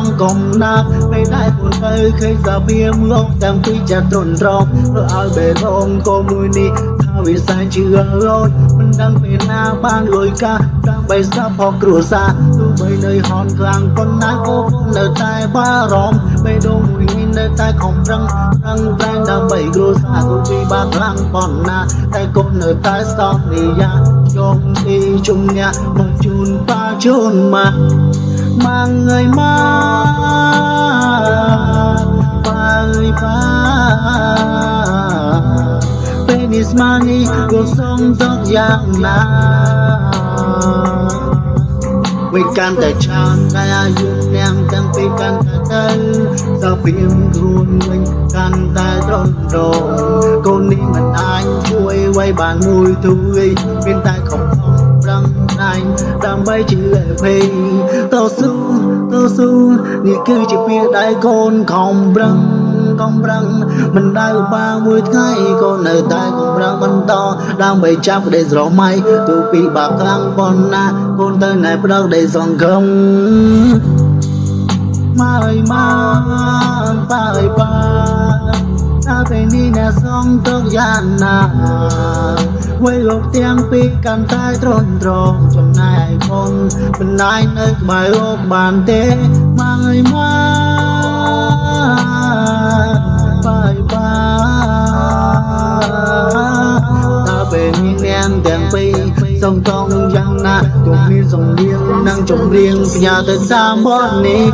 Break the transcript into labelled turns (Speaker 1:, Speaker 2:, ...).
Speaker 1: ងកុំណាប់ពេលដែលខ្លួនទៅឃើញសាបៀមលោកតាំងពីចាត់ត្រន់រងព្រោះឲ្យបេរងក៏មួយនេះថាវិស័យជឿរត់មិនដឹងពេលណាបានលុយកាដើម្បីសាប់ផងគ្រួសារទោះបីនៅហនខ្លាំងប៉ុណ្ណាក៏នៅតែបារម្ភបេះដូងមួយនេះនៅតែខំប្រឹងតែដើម្បីគ្រួសារទោះពីបាក់ខ្លាំងប៉ុណ្ណាតែកូននៅតែសោកនីយ៉ាយកទីជុំញាក់មកជូនប៉ាជូនម៉ាក់ម៉ាងអើយម៉ាប៉ាអើយប៉ាពេលនេះស្មាននេះក៏សុំទុកយ៉ាងណាវិកាន់តែច្រើនតែអាយុអ្នកតាំងពីកាន់តែទៅសាបៀមខ្លួនវិញកាន់តែត្រង់ត្រង់កូននេះមិនអាចជួយអ្វីបានមួយទួយមានតែខំប្រឹងប្រែងដើម្បីជឿភ័យតស៊ូនេះគឺជាពាក្យដែលកូនខំប្រឹងមិនដែលបាមួយថ្ងៃក៏នៅតែខំប្រឹងបន្តដើម្បីចាប់ក្តីស្រមៃទោះពីបាក់ខ្លាំងប៉ុណ្ណាកូនទៅណែផ្ដោតក្តីសង្ឃឹមម៉ាយម៉ាប៉ាអើយប៉ាថាពេលនេះអ្នកសងទុកយ៉ាងណាវ័យលោកទាំងពីរកាន់តែត្រង់ចំណែកកូនបណ្ដាញនៅក្បែររកបានទេម៉ាយម៉ាបាយបាតាពេលនេះអ្នកទាំងពីរសងតងយ៉ាងណាក៏មានសំលៀងនិងចម្រៀងផ្ញើទៅតាមបទនេះ